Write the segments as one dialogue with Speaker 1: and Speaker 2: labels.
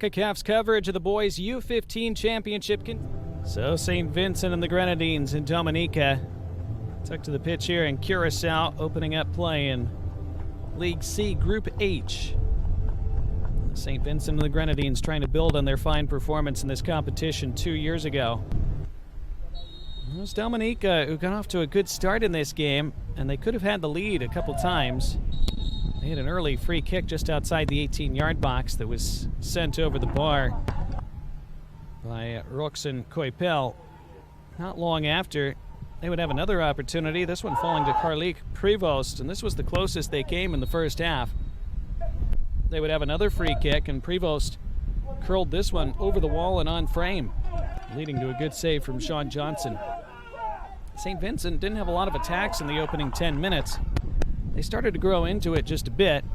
Speaker 1: Concacaf's coverage of the boys' U-15 championship. So St. Vincent and the Grenadines in Dominica took to the pitch here in Curacao, opening up play in League C, Group H. St. Vincent and the Grenadines trying to build on their fine performance in this competition 2 years ago. It was Dominica who got off to a good start in this game, and they could have had the lead a couple times. They had an early free kick just outside the 18-yard box that was sent over the bar by Roxanne Coipel. Not long after, they would have another opportunity, this one falling to Carlique Prevost, and this was the closest they came in the first half. They would have another free kick, and Prevost curled this one over the wall and on frame, leading to a good save from Sean Johnson. St. Vincent didn't have a lot of attacks in the opening 10 minutes. They started to grow into it just a bit.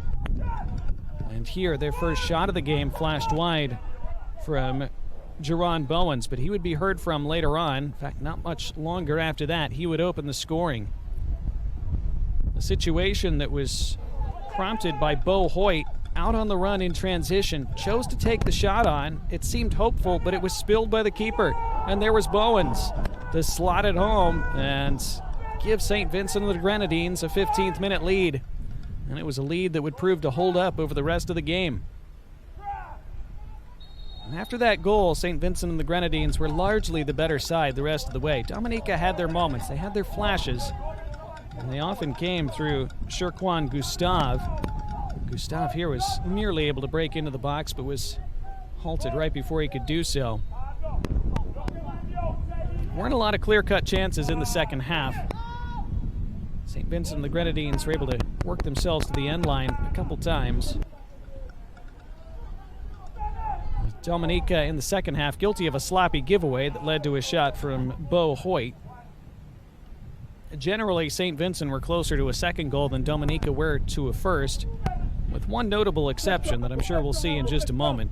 Speaker 1: And here, their first shot of the game flashed wide from Jerron Bowens, but he would be heard from later on. In fact, not much longer after that, he would open the scoring. A situation that was prompted by Bo Hoyt, out on the run in transition, chose to take the shot on. It seemed hopeful, but it was spilled by the keeper. And there was Bowens to slot it home and give St. Vincent and the Grenadines a 15th minute lead. And it was a lead that would prove to hold up over the rest of the game. And after that goal, St. Vincent and the Grenadines were largely the better side the rest of the way. Dominica had their moments, they had their flashes, and they often came through Sherquan Gustave. Gustave here was nearly able to break into the box, but was halted right before he could do so. Weren't a lot of clear-cut chances in the second half. St. Vincent and the Grenadines were able to work themselves to the end line a couple times. Dominica in the second half guilty of a sloppy giveaway that led to a shot from Bo Hoyt. Generally, St. Vincent were closer to a second goal than Dominica were to a first, with one notable exception that I'm sure we'll see in just a moment.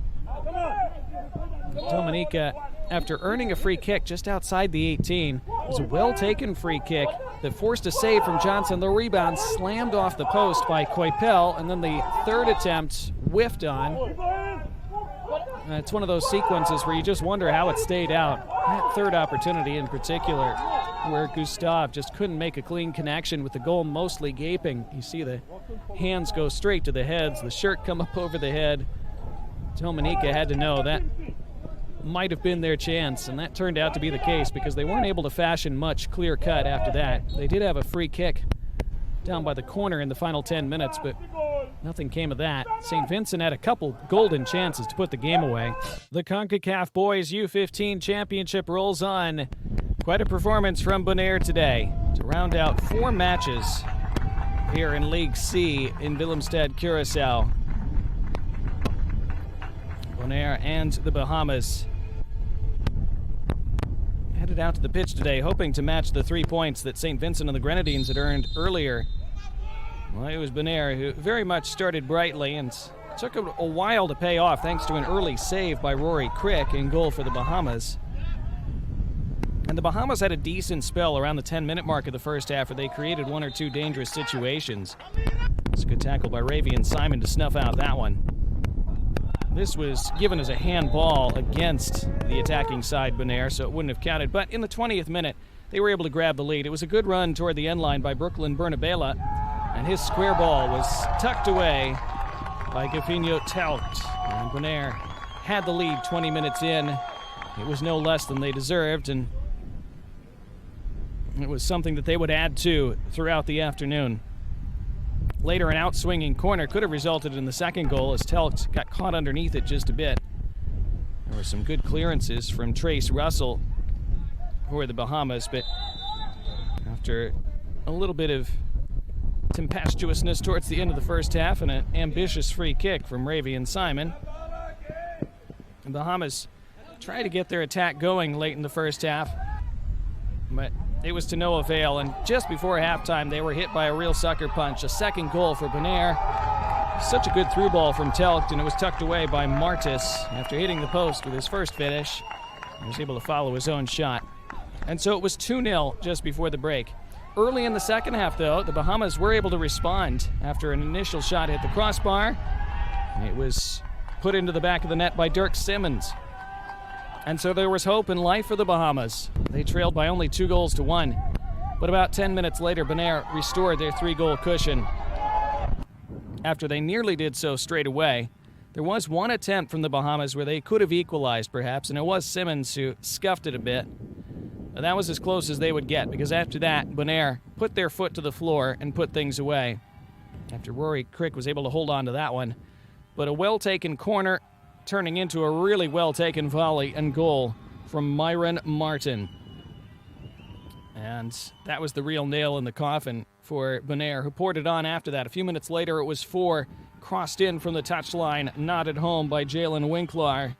Speaker 1: Dominica, after earning a free kick just outside the 18, was a well-taken free kick that forced a save from Johnson. The rebound slammed off the post by Coipel, and then the third attempt whiffed on. It's one of those sequences where you just wonder how it stayed out. That third opportunity in particular, where Gustave just couldn't make a clean connection with the goal mostly gaping. You see the hands go straight to the heads, the shirt come up over the head. Dominica had to know that might have been their chance, and that turned out to be the case because they weren't able to fashion much clear cut after that. They did have a free kick down by the corner in the final 10 minutes, but nothing came of that. St. Vincent had a couple golden chances to put the game away. The Concacaf Boys U-15 Championship rolls on. Quite a performance from Bonaire today to round out 4 matches here in League C in Willemstad, Curacao. Bonaire and the Bahamas headed out to the pitch today hoping to match the 3 points that St. Vincent and the Grenadines had earned earlier. Well, it was Bonaire who very much started brightly and took a while to pay off thanks to an early save by Rory Crick in goal for the Bahamas. And the Bahamas had a decent spell around the 10-minute mark of the first half where they created 1 or 2 dangerous situations. It's a good tackle by Ravian Simon to snuff out that one. This was given as a handball against the attacking side, Bonaire, so it wouldn't have counted. But in the 20th minute, they were able to grab the lead. It was a good run toward the end line by Brooklyn Bernabella, and his square ball was tucked away by Gavinho Telgt. And Bonaire had the lead 20 minutes in. It was no less than they deserved, and it was something that they would add to throughout the afternoon. Later, an out-swinging corner could have resulted in the second goal as Telgt got caught underneath it just a bit. There were some good clearances from Trace Russell for the Bahamas, but after a little bit of tempestuousness towards the end of the first half and an ambitious free kick from Ravian Simon, the Bahamas tried to get their attack going late in the first half, but it was to no avail, and just before halftime, they were hit by a real sucker punch. A second goal for Bonaire. Such a good through ball from Telgt, and it was tucked away by Martis after hitting the post with his first finish. He was able to follow his own shot. And so it was 2-0 just before the break. Early in the second half, though, the Bahamas were able to respond after an initial shot hit the crossbar. It was put into the back of the net by Dirk Simmons. And so there was hope and life for the Bahamas. They trailed by only 2-1. But about 10 minutes later, Bonaire restored their 3-goal cushion. After they nearly did so straight away, there was one attempt from the Bahamas where they could have equalized, perhaps, and it was Simmons who scuffed it a bit. And that was as close as they would get, because after that, Bonaire put their foot to the floor and put things away. After Rory Crick was able to hold on to that one. But a well-taken corner turning into a really well-taken volley and goal from Myron Martin. And that was the real nail in the coffin for Bonaire, who poured it on after that. A few minutes later, it was 4, crossed in from the touchline, nodded home by Jalen Winklar.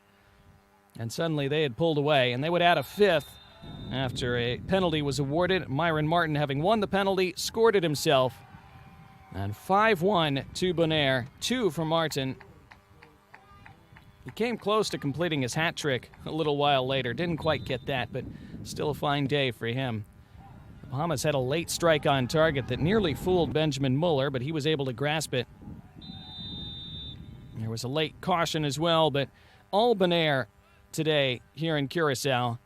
Speaker 1: And suddenly they had pulled away, and they would add a 5th after a penalty was awarded. Myron Martin, having won the penalty, scored it himself. And 5-1 to Bonaire, 2 for Martin. He came close to completing his hat trick a little while later. Didn't quite get that, but still a fine day for him. The Bahamas had a late strike on target that nearly fooled Benjamin Muller, but he was able to grasp it. There was a late caution as well, but all Bonaire today here in Curacao